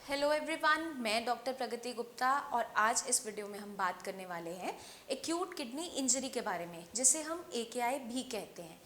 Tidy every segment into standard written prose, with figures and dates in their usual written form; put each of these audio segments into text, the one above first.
Hello everyone, मैं doctor प्रगति गुप्ता और आज इस वीडियो में हम बात करने वाले हैं एक्यूट किडनी इंजरी के बारे में, जिसे हम एकेआई भी कहते हैं।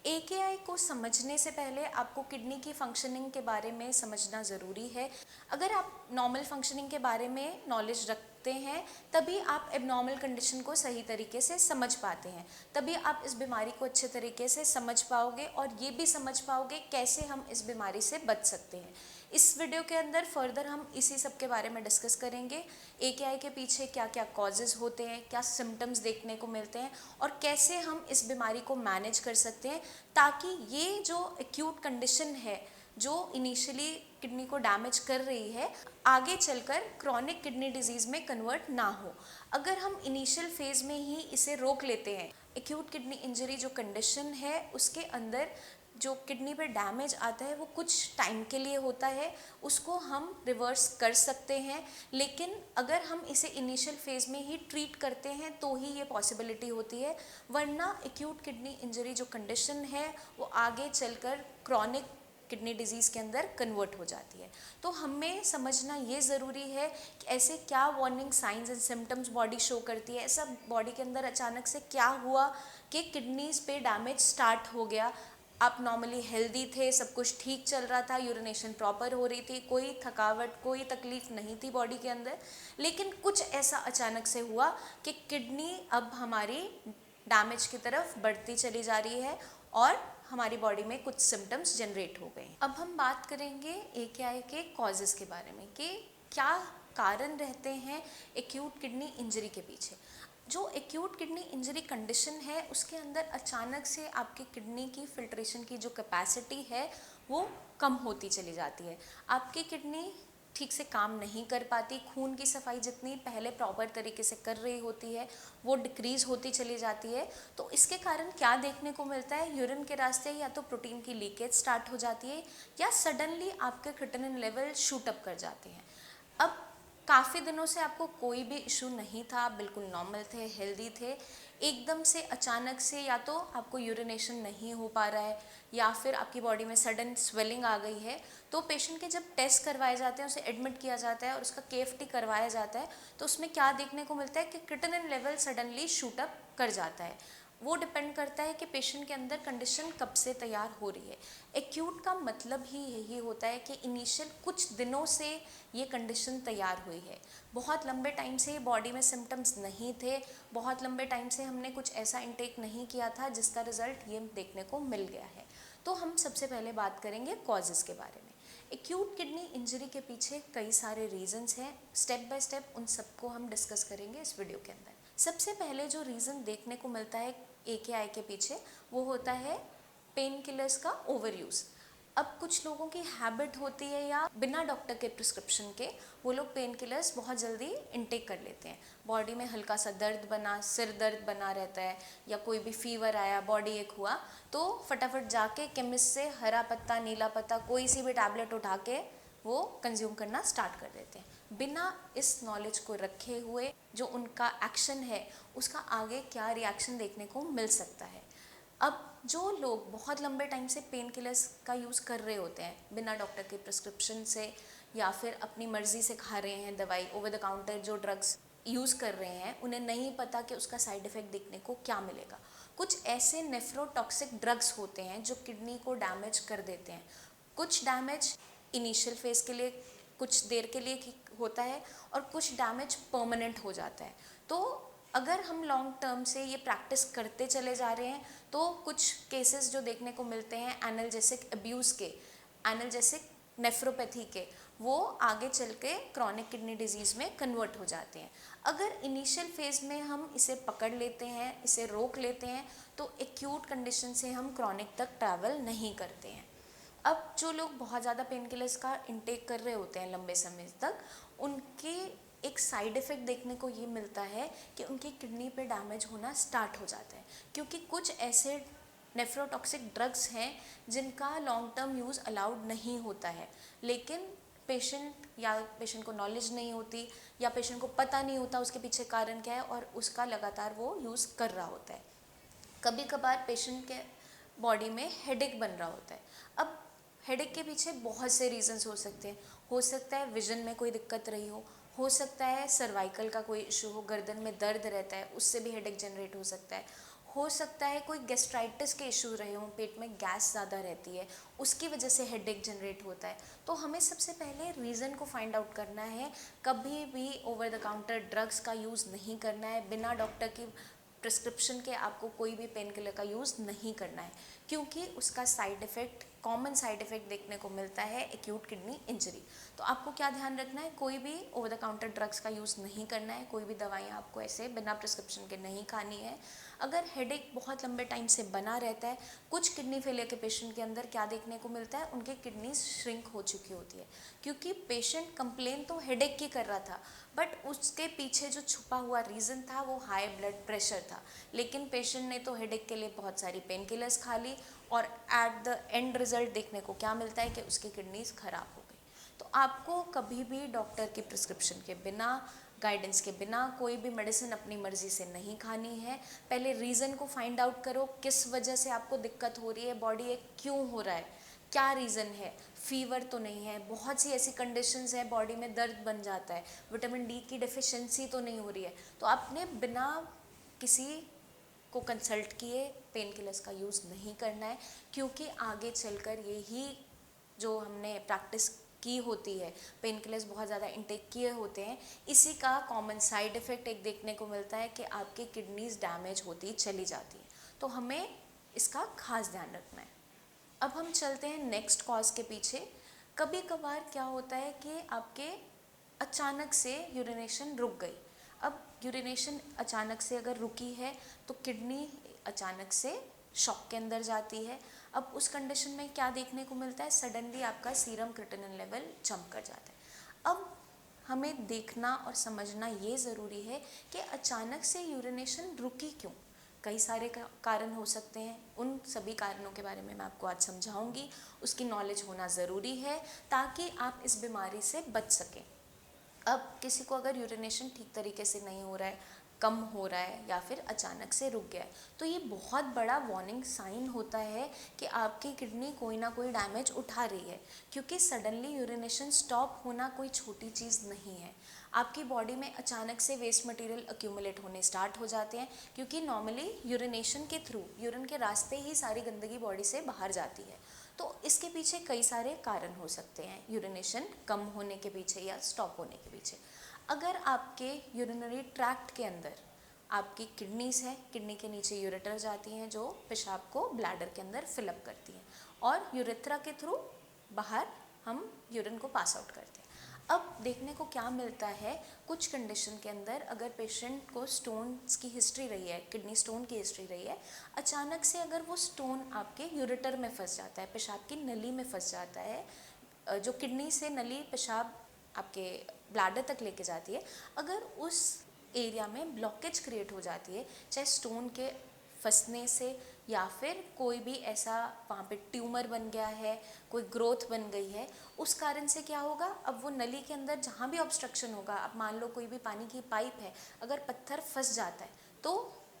एकेआई को समझने से पहले आपको किडनी की फंक्शनिंग के बारे में समझना ज़रूरी है। अगर आप नॉर्मल फंक्शनिंग के बारे में नॉलेज रखते हैं तभी आप एबनॉर्मल कंडीशन को सही तरीके से समझ पाते हैं, तभी आप इस बीमारी को अच्छे तरीके से समझ पाओगे और ये भी समझ पाओगे कैसे हम इस बीमारी से बच सकते हैं। इस वीडियो के अंदर फर्दर हम इसी सब के बारे में डिस्कस करेंगे। एकेआई के पीछे क्या क्या कॉजेज़ होते हैं, क्या सिम्टम्स देखने को मिलते हैं और कैसे हम इस बीमारी को मैनेज कर सकते हैं ताकि ये जो एक्यूट कंडीशन है जो इनिशियली किडनी को डैमेज कर रही है आगे चलकर क्रॉनिक किडनी डिजीज़ में कन्वर्ट ना हो। अगर हम इनिशियल फेज़ में ही इसे रोक लेते हैं, एक्यूट किडनी इंजरी जो कंडीशन है उसके अंदर जो किडनी पे डैमेज आता है वो कुछ टाइम के लिए होता है, उसको हम रिवर्स कर सकते हैं। लेकिन अगर हम इसे इनिशियल फेज़ में ही ट्रीट करते हैं तो ही ये पॉसिबिलिटी होती है, वरना एक्यूट किडनी इंजरी जो कंडीशन है वो आगे चलकर क्रॉनिक किडनी डिजीज़ के अंदर कन्वर्ट हो जाती है। तो हमें समझना ये ज़रूरी है कि ऐसे क्या warning science and symptoms body show करती है, ऐसा बॉडी के अंदर अचानक से क्या हुआ कि किडनीज़ पे डैमेज स्टार्ट हो गया। आप नॉर्मली हेल्दी थे, सब कुछ ठीक चल रहा था, यूरिनेशन प्रॉपर हो रही थी, कोई थकावट कोई तकलीफ नहीं थी बॉडी के अंदर, लेकिन कुछ ऐसा अचानक से हुआ कि किडनी अब हमारी डैमेज की तरफ बढ़ती चली जा रही है और हमारी बॉडी में कुछ सिम्टम्स जनरेट हो गए। अब हम बात करेंगे एकेआई के कॉजेज़ के बारे में कि क्या कारण रहते हैं एक्यूट किडनी इंजरी के पीछे। जो एक्यूट किडनी इंजरी कंडीशन है उसके अंदर अचानक से आपकी किडनी की फिल्ट्रेशन की जो कैपेसिटी है वो कम होती चली जाती है। आपकी किडनी ठीक से काम नहीं कर पाती, खून की सफाई जितनी पहले प्रॉपर तरीके से कर रही होती है वो डिक्रीज़ होती चली जाती है। तो इसके कारण क्या देखने को मिलता है, यूरिन के रास्ते या तो प्रोटीन की लीकेज स्टार्ट हो जाती है या सडनली आपके क्रिएटिनिन लेवल शूट अप कर जाते हैं। अब काफ़ी दिनों से आपको कोई भी इशू नहीं था, आप बिल्कुल नॉर्मल थे, हेल्दी थे, एकदम से अचानक से या तो आपको यूरिनेशन नहीं हो पा रहा है या फिर आपकी बॉडी में सडन स्वेलिंग आ गई है, तो पेशेंट के जब टेस्ट करवाए जाते हैं, उसे एडमिट किया जाता है और उसका केएफटी करवाया जाता है, तो उसमें क्या देखने को मिलता है कि creatinine level suddenly shoot up कर जाता है। वो डिपेंड करता है कि पेशेंट के अंदर कंडीशन कब से तैयार हो रही है। एक्यूट का मतलब ही यही होता है कि इनिशियल कुछ दिनों से ये कंडीशन तैयार हुई है, बहुत लंबे टाइम से बॉडी में सिम्टम्स नहीं थे, बहुत लंबे टाइम से हमने कुछ ऐसा इंटेक नहीं किया था जिसका रिजल्ट ये देखने को मिल गया है। तो हम सबसे पहले बात करेंगे कॉजेज़ के बारे में। एक्यूट किडनी इंजरी के पीछे कई सारे रीजंस हैं, स्टेप बाय स्टेप उन सबको हम डिस्कस करेंगे इस वीडियो के अंदर। सबसे पहले जो रीज़न देखने को मिलता है एकेआई के पीछे वो होता है पेन किलर्स का ओवर यूज़। अब कुछ लोगों की हैबिट होती है या बिना डॉक्टर के प्रिस्क्रिप्शन के वो लोग पेन किलर्स बहुत जल्दी इनटेक कर लेते हैं। बॉडी में हल्का सा दर्द बना, सिर दर्द बना रहता है या कोई भी फीवर आया, बॉडी एक हुआ, तो फटाफट जाके केमिस्ट से हरा पत्ता, नीला पत्ता, कोई सी भी टैबलेट उठा के वो कंज्यूम करना स्टार्ट कर देते हैं बिना इस नॉलेज को रखे हुए जो उनका एक्शन है उसका आगे क्या रिएक्शन देखने को मिल सकता है। अब जो लोग बहुत लंबे टाइम से पेन किलर्स का यूज़ कर रहे होते हैं बिना डॉक्टर के प्रिस्क्रिप्शन से या फिर अपनी मर्ज़ी से खा रहे हैं दवाई, ओवर द काउंटर जो ड्रग्स यूज़ कर रहे हैं, उन्हें नहीं पता कि उसका साइड इफ़ेक्ट देखने को क्या मिलेगा। कुछ ऐसे नेफ्रोटॉक्सिक ड्रग्स होते हैं जो किडनी को डैमेज कर देते हैं। कुछ डैमेज इनिशियल फेज़ के लिए कुछ देर के लिए होता है और कुछ डैमेज परमानेंट हो जाता है। तो अगर हम लॉन्ग टर्म से ये प्रैक्टिस करते चले जा रहे हैं तो कुछ केसेस जो देखने को मिलते हैं एनाल्जेसिक अब्यूज़ के, एनाल्जेसिक नेफ्रोपैथी के, वो आगे चल के क्रॉनिक किडनी डिजीज़ में कन्वर्ट हो जाते हैं। अगर इनिशियल फेज़ में हम इसे पकड़ लेते हैं, इसे रोक लेते हैं, तो एक्यूट कंडीशन से हम क्रॉनिक तक ट्रैवल नहीं करते हैं। अब जो लोग बहुत ज़्यादा पेन किलर्स का इंटेक कर रहे होते हैं लंबे समय तक, उनके एक साइड इफ़ेक्ट देखने को ये मिलता है कि उनकी किडनी पे डैमेज होना स्टार्ट हो जाता है, क्योंकि कुछ ऐसे नेफ्रोटॉक्सिक ड्रग्स हैं जिनका लॉन्ग टर्म यूज़ अलाउड नहीं होता है, लेकिन पेशेंट को नॉलेज नहीं होती या पेशेंट को पता नहीं होता उसके पीछे कारण क्या है और उसका लगातार वो यूज़ कर रहा होता है। कभी कभार पेशेंट के बॉडी में हेडेक बन रहा होता है। अब हेडेक के पीछे बहुत से रीजंस हो सकते हैं। हो सकता है विजन में कोई दिक्कत रही हो सकता है सर्वाइकल का कोई इशू हो, गर्दन में दर्द रहता है, उससे भी हेडेक जनरेट हो सकता है कोई गैस्ट्राइटिस के इशू रहे हों, पेट में गैस ज़्यादा रहती है, उसकी वजह से हेडेक जनरेट होता है। तो हमें सबसे पहले रीज़न को फाइंड आउट करना है। कभी भी ओवर द काउंटर ड्रग्स का यूज़ नहीं करना है, बिना डॉक्टर की प्रिस्क्रिप्शन के आपको कोई भी पेन किलर का यूज़ नहीं करना है, क्योंकि उसका side effect, common side effect देखने को मिलता है एक्यूट किडनी इंजरी। तो आपको क्या ध्यान रखना है, कोई भी ओवर द काउंटर ड्रग्स का यूज़ नहीं करना है, कोई भी दवाइयाँ आपको ऐसे बिना प्रिस्क्रिप्शन के नहीं खानी है। अगर हेडेक बहुत लंबे टाइम से बना रहता है, कुछ किडनी फेलियर के पेशेंट के अंदर क्या देखने को मिलता है, उनकी किडनीज श्रिंक हो चुकी होती है, क्योंकि पेशेंट कंप्लेन तो हेडेक की कर रहा था, बट उसके पीछे जो छुपा हुआ रीज़न था वो हाई ब्लड प्रेशर था। लेकिन पेशेंट ने तो हेडेक के लिए बहुत सारी पेन किलर्स खा ली और एट द एंड रिजल्ट देखने को क्या मिलता है कि उसकी किडनीज खराब हो गई। तो आपको कभी भी डॉक्टर की प्रिस्क्रिप्शन के बिना, गाइडेंस के बिना कोई भी मेडिसिन अपनी मर्ज़ी से नहीं खानी है। पहले रीज़न को फाइंड आउट करो, किस वजह से आपको दिक्कत हो रही है, बॉडी एक क्यों हो रहा है, क्या रीज़न है। फीवर तो नहीं है, बहुत सी ऐसी कंडीशंस है, बॉडी में दर्द बन जाता है, विटामिन डी की डिफिशिएंसी तो नहीं हो रही है। तो आपने बिना किसी को कंसल्ट किए पेन किलर्स का यूज़ नहीं करना है, क्योंकि आगे चलकर यही जो हमने प्रैक्टिस की होती है, पेन किलर्स बहुत ज़्यादा इंटेक किए होते हैं, इसी का कॉमन साइड इफ़ेक्ट एक देखने को मिलता है कि आपकी किडनीज डैमेज होती चली जाती है। तो हमें इसका खास ध्यान रखना है। अब हम चलते हैं नेक्स्ट कॉज के पीछे। कभी कभार क्या होता है कि आपके अचानक से यूरिनेशन रुक गई। अब यूरिनेशन अचानक से अगर रुकी है तो किडनी अचानक से शॉक के अंदर जाती है। अब उस कंडीशन में क्या देखने को मिलता है, सडनली आपका सीरम क्रिएटिनिन लेवल जंप कर जाता है। अब हमें देखना और समझना ये ज़रूरी है कि अचानक से यूरिनेशन रुकी क्यों। कई सारे कारण हो सकते हैं, उन सभी कारणों के बारे में मैं आपको आज समझाऊंगी। उसकी नॉलेज होना ज़रूरी है ताकि आप इस बीमारी से बच सकें। अब किसी को अगर यूरिनेशन ठीक तरीके से नहीं हो रहा है, कम हो रहा है या फिर अचानक से रुक गया है, तो ये बहुत बड़ा वार्निंग साइन होता है कि आपकी किडनी कोई ना कोई डैमेज उठा रही है। क्योंकि सडनली यूरिनेशन स्टॉप होना कोई छोटी चीज़ नहीं है। आपकी बॉडी में अचानक से वेस्ट मटेरियल अक्यूमुलेट होने स्टार्ट हो जाते हैं, क्योंकि नॉर्मली यूरिनेशन के थ्रू, यूरिन के रास्ते ही सारी गंदगी बॉडी से बाहर जाती है। तो इसके पीछे कई सारे कारण हो सकते हैं, यूरिनेशन कम होने के पीछे या स्टॉप होने के पीछे। अगर आपके यूरिनरी ट्रैक्ट के अंदर आपकी किडनीज है, किडनी के नीचे यूरेटर जाती हैं जो पेशाब को ब्लैडर के अंदर फिलअप करती हैं, और यूरेथ्रा के थ्रू बाहर हम यूरिन को पास आउट करते हैं। अब देखने को क्या मिलता है, कुछ कंडीशन के अंदर अगर पेशेंट को स्टोन्स की हिस्ट्री रही है, किडनी स्टोन की हिस्ट्री रही है, अचानक से अगर वो स्टोन आपके यूरेटर में फंस जाता है, पेशाब की नली में फंस जाता है, जो किडनी से नली पेशाब आपके ब्लैडर तक लेके जाती है, अगर उस एरिया में ब्लॉकेज क्रिएट हो जाती है, चाहे स्टोन के फंसने से या फिर कोई भी ऐसा वहाँ पे ट्यूमर बन गया है, कोई ग्रोथ बन गई है, उस कारण से क्या होगा, अब वो नली के अंदर जहाँ भी ऑब्स्ट्रक्शन होगा, अब मान लो कोई भी पानी की पाइप है, अगर पत्थर फंस जाता है तो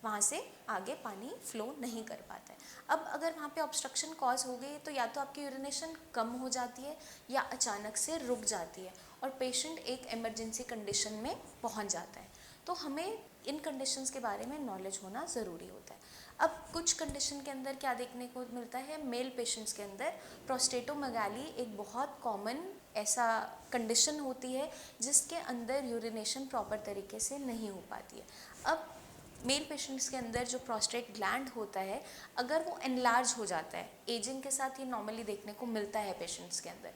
वहाँ से आगे पानी फ्लो नहीं कर पाता है। अब अगर वहाँ पे ऑब्स्ट्रक्शन कॉज हो गई तो या तो आपकी यूरिनेशन कम हो जाती है या अचानक से रुक जाती है और पेशेंट एक इमरजेंसी कंडीशन में पहुँच जाता है। तो हमें इन कंडीशंस के बारे में नॉलेज होना ज़रूरी होता है। अब कुछ कंडीशन के अंदर क्या देखने को मिलता है, मेल पेशेंट्स के अंदर प्रोस्टेटोमेगाली एक बहुत कॉमन ऐसा कंडीशन होती है जिसके अंदर यूरिनेशन प्रॉपर तरीके से नहीं हो पाती है। अब मेल पेशेंट्स के अंदर जो प्रोस्टेट ग्लैंड होता है, अगर वो एनलार्ज हो जाता है, एजिंग के साथ ये नॉर्मली देखने को मिलता है पेशेंट्स के अंदर,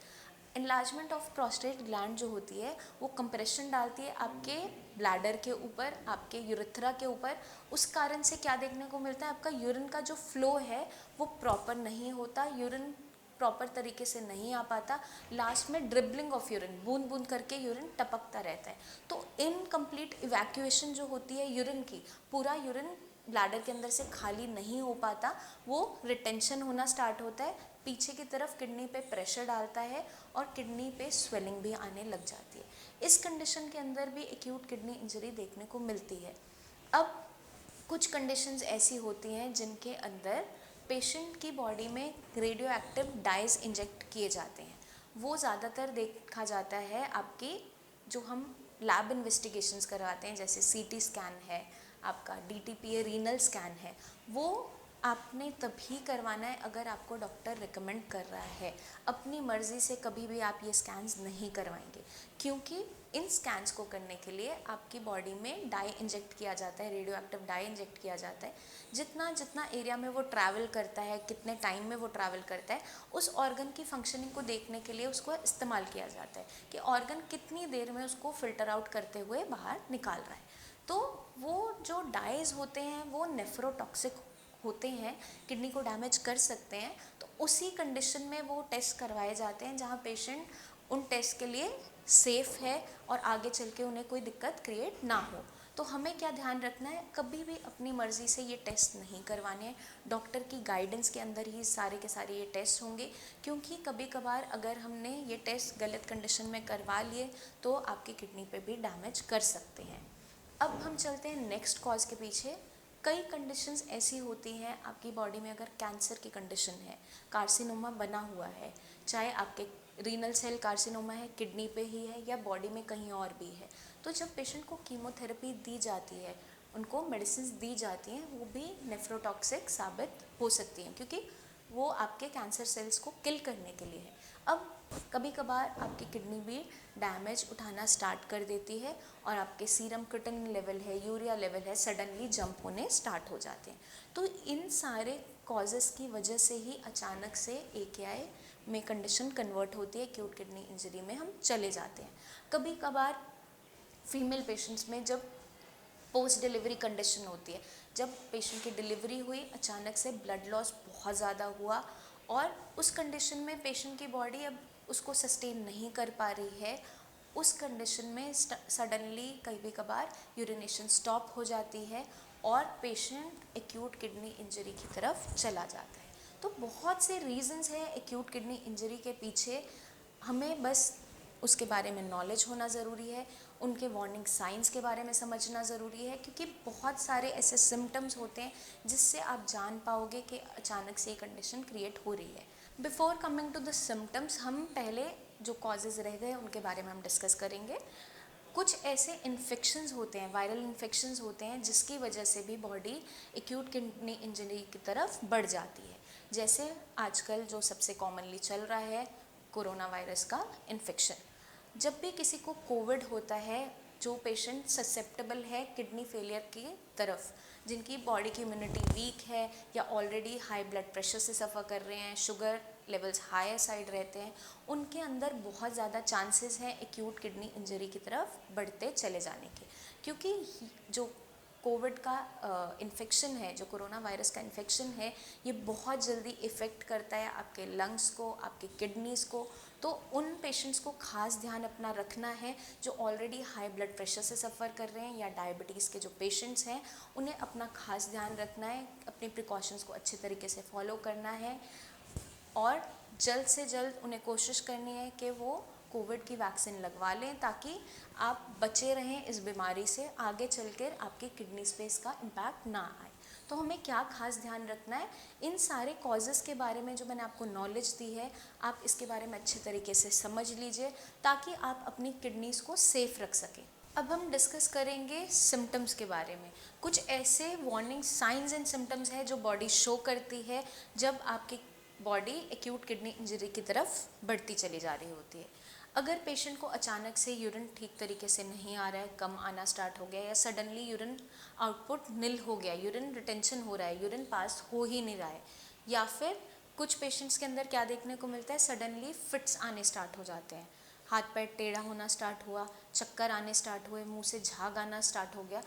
एनलार्जमेंट ऑफ प्रोस्टेट ग्लैंड जो होती है वो कंप्रेशन डालती है आपके ब्लैडर के ऊपर, आपके यूरेथ्रा के ऊपर। उस कारण से क्या देखने को मिलता है, आपका यूरिन का जो फ्लो है वो प्रॉपर नहीं होता, यूरिन प्रॉपर तरीके से नहीं आ पाता, लास्ट में ड्रिबलिंग ऑफ यूरिन, बूंद बूंद करके यूरिन टपकता रहता है। तो इनकम्प्लीट इवैक्यूएशन जो होती है यूरिन की, पूरा यूरिन ब्लैडर के अंदर से खाली नहीं हो पाता, वो रिटेंशन होना स्टार्ट होता है, पीछे की तरफ किडनी पे प्रेशर डालता है और किडनी पे स्वेलिंग भी आने लग जाती है। इस कंडीशन के अंदर भी एक्यूट किडनी इंजरी देखने को मिलती है। अब कुछ कंडीशंस ऐसी होती हैं जिनके अंदर पेशेंट की बॉडी में रेडियो एक्टिव डाइज इंजेक्ट किए जाते हैं। वो ज़्यादातर देखा जाता है आपकी जो हम लैब इन्वेस्टिगेशंस करवाते हैं, जैसे सीटी स्कैन है, आपका डीटीपीए रीनल स्कैन है, वो आपने तभी करवाना है अगर आपको डॉक्टर रिकमेंड कर रहा है। अपनी मर्ज़ी से कभी भी आप ये स्कैन्स नहीं करवाएंगे, क्योंकि इन स्कैन्स को करने के लिए आपकी बॉडी में डाई इंजेक्ट किया जाता है, रेडियो एक्टिव डाई इंजेक्ट किया जाता है। जितना जितना एरिया में वो ट्रैवल करता है, कितने टाइम में वो ट्रैवल करता है, उस ऑर्गन की फंक्शनिंग को देखने के लिए उसको इस्तेमाल किया जाता है कि ऑर्गन कितनी देर में उसको फिल्टर आउट करते हुए बाहर निकाल रहा है। तो वो जो डाइज होते हैं वो नेफ्रोटॉक्सिक होते हैं, किडनी को डैमेज कर सकते हैं। तो उसी कंडीशन में वो टेस्ट करवाए जाते हैं जहाँ पेशेंट उन टेस्ट के लिए सेफ़ है और आगे चल के उन्हें कोई दिक्कत क्रिएट ना हो। तो हमें क्या ध्यान रखना है, कभी भी अपनी मर्ज़ी से ये टेस्ट नहीं करवाने हैं। डॉक्टर की गाइडेंस के अंदर ही सारे के सारे ये टेस्ट होंगे, क्योंकि कभी कभार अगर हमने ये टेस्ट गलत कंडीशन में करवा लिए तो आपकी किडनी पे भी डैमेज कर सकते हैं। अब हम चलते हैं नेक्स्ट कॉज के पीछे। कई कंडीशंस ऐसी होती हैं आपकी बॉडी में, अगर कैंसर की कंडीशन है, कार्सिनोमा बना हुआ है, चाहे आपके रीनल सेल कार्सिनोमा है, किडनी पे ही है या बॉडी में कहीं और भी है, तो जब पेशेंट को कीमोथेरेपी दी जाती है, उनको मेडिसिन दी जाती हैं, वो भी नेफ्रोटॉक्सिक साबित हो सकती हैं, क्योंकि वो आपके कैंसर सेल्स को किल करने के लिए है। अब कभी कभार आपकी किडनी भी डैमेज उठाना स्टार्ट कर देती है और आपके सीरम क्रिएटिनिन लेवल है, यूरिया लेवल है, सडनली जंप होने स्टार्ट हो जाते हैं। तो इन सारे कॉजेज़ की वजह से ही अचानक से AKI में कंडीशन कन्वर्ट होती है, एक्यूट किडनी इंजरी में हम चले जाते हैं। कभी कभार फीमेल पेशेंट्स में जब पोस्ट डिलीवरी कंडीशन होती है, जब पेशेंट की डिलीवरी हुई, अचानक से ब्लड लॉस बहुत ज़्यादा हुआ और उस कंडीशन में पेशेंट की बॉडी अब उसको सस्टेन नहीं कर पा रही है, उस कंडीशन में सडनली कभी कभार यूरिनेशन स्टॉप हो जाती है और पेशेंट एक्यूट किडनी इंजरी की तरफ चला जाता है। तो बहुत से रीजंस हैं एक्यूट किडनी इंजरी के पीछे, हमें बस उसके बारे में नॉलेज होना ज़रूरी है, उनके वार्निंग साइंस के बारे में समझना ज़रूरी है, क्योंकि बहुत सारे ऐसे सिम्टम्स होते हैं जिससे आप जान पाओगे कि अचानक से ये कंडीशन क्रिएट हो रही है। Before coming to the symptoms, हम पहले जो कॉजेज़ रह गए उनके बारे में हम डिस्कस करेंगे। कुछ ऐसे इन्फेक्शंस होते हैं, वायरल इन्फेक्शंस होते हैं, जिसकी वजह से भी बॉडी एक्यूट किडनी इंजरी की तरफ बढ़ जाती है। जैसे आजकल जो सबसे कॉमनली चल रहा है, कोरोना वायरस का इन्फेक्शन। जब भी किसी को कोविड होता है, जो पेशेंट ससेप्टेबल है किडनी फेलियर की तरफ, जिनकी बॉडी की इम्यूनिटी वीक है या ऑलरेडी हाई ब्लड प्रेशर से सफ़र कर रहे हैं, शुगर लेवल्स हायर साइड रहते हैं, उनके अंदर बहुत ज़्यादा चांसेस हैं एक्यूट किडनी इंजरी की तरफ बढ़ते चले जाने के। क्योंकि जो कोविड का इन्फेक्शन है, जो कोरोना वायरस का इन्फेक्शन है, ये बहुत जल्दी इफ़ेक्ट करता है आपके लंग्स को, आपके किडनीज़ को। तो उन पेशेंट्स को खास ध्यान अपना रखना है जो ऑलरेडी हाई ब्लड प्रेशर से सफ़र कर रहे हैं या डायबिटीज़ के जो पेशेंट्स हैं, उन्हें अपना खास ध्यान रखना है, अपनी प्रिकॉशंस को अच्छे तरीके से फॉलो करना है और जल्द से जल्द उन्हें कोशिश करनी है कि वो कोविड की वैक्सीन लगवा लें, ताकि आप बचे रहें इस बीमारी से, आगे चलकर आपकी किडनीज पे इसका इम्पैक्ट ना आए। तो हमें क्या खास ध्यान रखना है, इन सारे कॉजेज़ के बारे में जो मैंने आपको नॉलेज दी है, आप इसके बारे में अच्छे तरीके से समझ लीजिए ताकि आप अपनी किडनीज़ को सेफ़ रख सकें। अब हम डिस्कस करेंगे सिम्टम्स के बारे में। कुछ ऐसे वार्निंग साइंस एंड सिम्टम्स हैं जो बॉडी शो करती है जब आपकी बॉडी एक्यूट किडनी इंजरी की तरफ बढ़ती चली जा रही होती है। अगर पेशेंट को अचानक से यूरिन ठीक तरीके से नहीं आ रहा है, कम आना स्टार्ट हो गया, या सडनली यूरिन आउटपुट निल हो गया, यूरिन रिटेंशन हो रहा है, यूरिन पास हो ही नहीं रहा है, या फिर कुछ पेशेंट्स के अंदर क्या देखने को मिलता है, सडनली फिट्स आने स्टार्ट हो जाते हैं, हाथ पैर टेढ़ा होना स्टार्ट हुआ, चक्कर आने स्टार्ट हुए, मुंह से झाग आना स्टार्ट हो गया,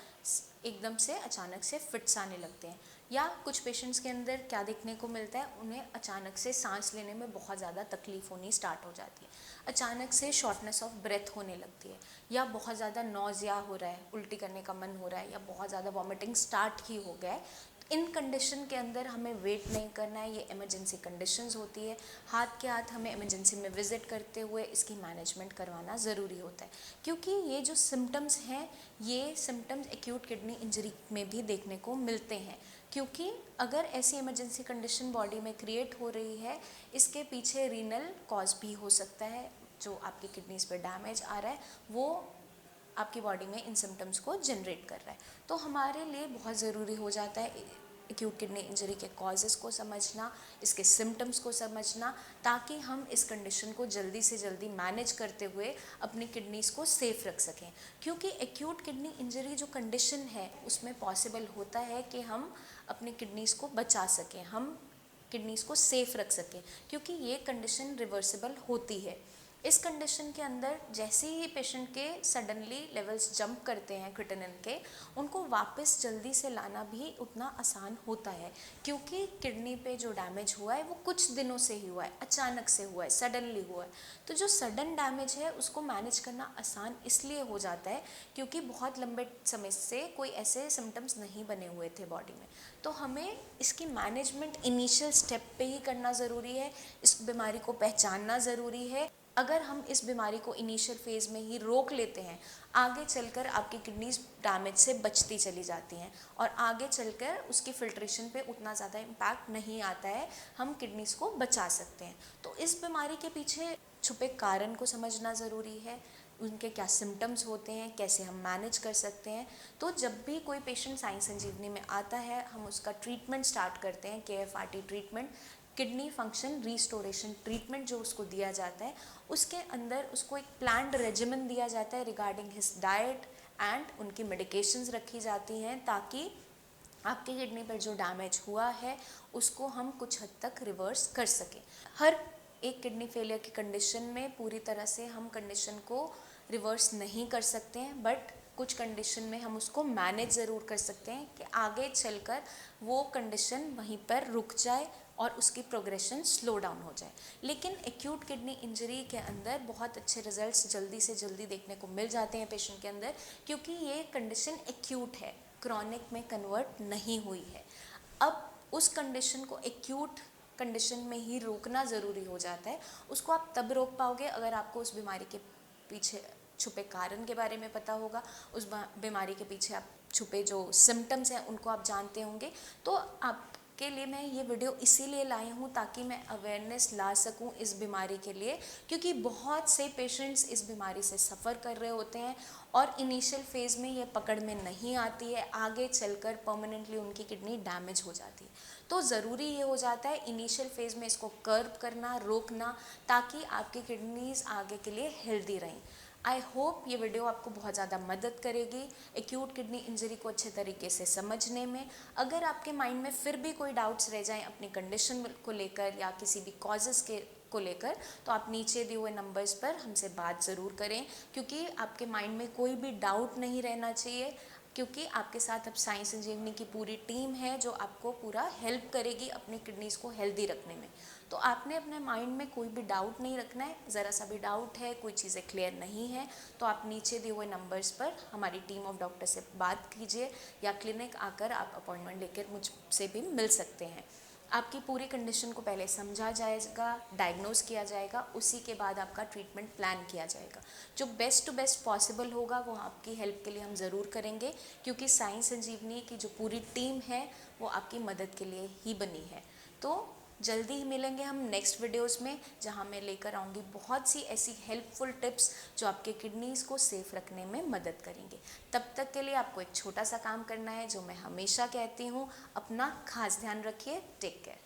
एकदम से अचानक से फिट्स आने लगते हैं। या कुछ पेशेंट्स के अंदर क्या देखने को मिलता है, उन्हें अचानक से सांस लेने में बहुत ज़्यादा तकलीफ होनी स्टार्ट हो जाती है, अचानक से शॉर्टनेस ऑफ ब्रेथ होने लगती है, या बहुत ज़्यादा नौजिया हो रहा है, उल्टी करने का मन हो रहा है, या बहुत ज़्यादा वॉमिटिंग स्टार्ट ही हो गया है। इन कंडीशन के अंदर हमें वेट नहीं करना है, ये इमरजेंसी कंडीशंस होती है। हाथ के हाथ हमें इमरजेंसी में विजिट करते हुए इसकी मैनेजमेंट करवाना ज़रूरी होता है, क्योंकि ये जो सिम्टम्स हैं ये सिम्टम्स एक्यूट किडनी इंजरी में भी देखने को मिलते हैं। क्योंकि अगर ऐसी इमरजेंसी कंडीशन बॉडी में क्रिएट हो रही है, इसके पीछे रीनल कॉज भी हो सकता है। जो आपकी किडनीज पर डैमेज आ रहा है वो आपकी बॉडी में इन सिम्टम्स को जनरेट कर रहा है। तो हमारे लिए बहुत ज़रूरी हो जाता है एक्यूट किडनी इंजरी के कॉजेज़ को समझना, इसके सिम्टम्स को समझना, ताकि हम इस कंडीशन को जल्दी से जल्दी मैनेज करते हुए अपनी किडनीज़ को सेफ़ रख सकें। क्योंकि एक्यूट किडनी इंजरी जो कंडीशन है उसमें पॉसिबल होता है कि हम अपनी किडनीज़ को बचा सकें, हम किडनीज़ को सेफ़ रख सकें, क्योंकि ये कंडीशन रिवर्सिबल होती है। इस कंडीशन के अंदर जैसे ही पेशेंट के सडनली लेवल्स जंप करते हैं क्रिएटिनिन के, उनको वापस जल्दी से लाना भी उतना आसान होता है, क्योंकि किडनी पे जो डैमेज हुआ है वो कुछ दिनों से ही हुआ है, अचानक से हुआ है, सडनली हुआ है। तो जो सडन डैमेज है उसको मैनेज करना आसान इसलिए हो जाता है क्योंकि बहुत लंबे समय से कोई ऐसे सिम्टम्स नहीं बने हुए थे बॉडी में। तो हमें इसकी मैनेजमेंट इनिशियल स्टेप पे ही करना ज़रूरी है, इस बीमारी को पहचानना ज़रूरी है। अगर हम इस बीमारी को इनिशियल फेज़ में ही रोक लेते हैं, आगे चलकर आपकी किडनीज डैमेज से बचती चली जाती हैं और आगे चलकर उसकी फिल्ट्रेशन पे उतना ज़्यादा इम्पैक्ट नहीं आता है, हम किडनीज को बचा सकते हैं। तो इस बीमारी के पीछे छुपे कारण को समझना ज़रूरी है, उनके क्या सिम्टम्स होते हैं, कैसे हम मैनेज कर सकते हैं। तो जब भी कोई पेशेंट साई संजीवनी में आता है, हम उसका ट्रीटमेंट स्टार्ट करते हैं, KFRT treatment, kidney function restoration treatment जो उसको दिया जाता है, उसके अंदर उसको एक प्लान्ड रेजिमेंट दिया जाता है रिगार्डिंग हिज डाइट एंड उनकी मेडिकेशंस रखी जाती हैं, ताकि आपकी किडनी पर जो डैमेज हुआ है उसको हम कुछ हद तक रिवर्स कर सकें। हर एक किडनी फेलियर की कंडीशन में पूरी तरह से हम कंडीशन को रिवर्स नहीं कर सकते हैं, बट कुछ कंडीशन में हम उसको मैनेज ज़रूर कर सकते हैं कि आगे चलकर वो कंडीशन वहीं पर रुक जाए और उसकी प्रोग्रेशन स्लो डाउन हो जाए। लेकिन एक्यूट किडनी इंजरी के अंदर बहुत अच्छे रिजल्ट्स जल्दी से जल्दी देखने को मिल जाते हैं पेशेंट के अंदर, क्योंकि ये कंडीशन एक्यूट है, क्रॉनिक में कन्वर्ट नहीं हुई है। अब उस कंडीशन को एक्यूट कंडीशन में ही रोकना ज़रूरी हो जाता है। उसको आप तब रोक पाओगे अगर आपको उस बीमारी के पीछे छुपे कारण के बारे में पता होगा, उस बीमारी के पीछे आप छुपे जो सिम्टम्स हैं उनको आप जानते होंगे। तो आपके लिए मैं ये वीडियो इसीलिए लाई हूँ ताकि मैं अवेयरनेस ला सकूँ इस बीमारी के लिए, क्योंकि बहुत से पेशेंट्स इस बीमारी से सफ़र कर रहे होते हैं और इनिशियल फेज़ में ये पकड़ में नहीं आती है, आगे चलकर परमानेंटली उनकी किडनी डैमेज हो जाती है। तो ज़रूरी ये हो जाता है इनिशियल फेज़ में इसको कर्ब करना, रोकना, ताकि आपकी किडनीज़ आगे के लिए हेल्दी रहें। आई होप ये वीडियो आपको बहुत ज़्यादा मदद करेगी एक्यूट किडनी इंजरी को अच्छे तरीके से समझने में। अगर आपके माइंड में फिर भी कोई डाउट्स रह जाएं अपनी कंडीशन को लेकर या किसी भी कॉजेज़ के को लेकर, तो आप नीचे दिए हुए नंबर्स पर हमसे बात ज़रूर करें, क्योंकि आपके माइंड में कोई भी डाउट नहीं रहना चाहिए, क्योंकि आपके साथ अब साई संजीवनी की पूरी टीम है जो आपको पूरा हेल्प करेगी अपनी किडनीज़ को हेल्दी रखने में। तो आपने अपने माइंड में कोई भी डाउट नहीं रखना है। ज़रा सा भी डाउट है, कोई चीज़ें क्लियर नहीं है, तो आप नीचे दिए हुए नंबर्स पर हमारी टीम ऑफ डॉक्टर से बात कीजिए या क्लिनिक आकर आप अपॉइंटमेंट लेकर मुझसे भी मिल सकते हैं। आपकी पूरी कंडीशन को पहले समझा जाएगा, डायग्नोज किया जाएगा, उसी के बाद आपका ट्रीटमेंट प्लान किया जाएगा। जो बेस्ट टू बेस्ट पॉसिबल होगा वो आपकी हेल्प के लिए हम ज़रूर करेंगे, क्योंकि साई संजीवनी की जो पूरी टीम है वो आपकी मदद के लिए ही बनी है। तो जल्दी ही मिलेंगे हम नेक्स्ट वीडियोस में, जहां मैं लेकर आऊँगी बहुत सी ऐसी हेल्पफुल टिप्स जो आपके किडनीज़ को सेफ रखने में मदद करेंगे। तब तक के लिए आपको एक छोटा सा काम करना है जो मैं हमेशा कहती हूँ, अपना खास ध्यान रखिए। Take care.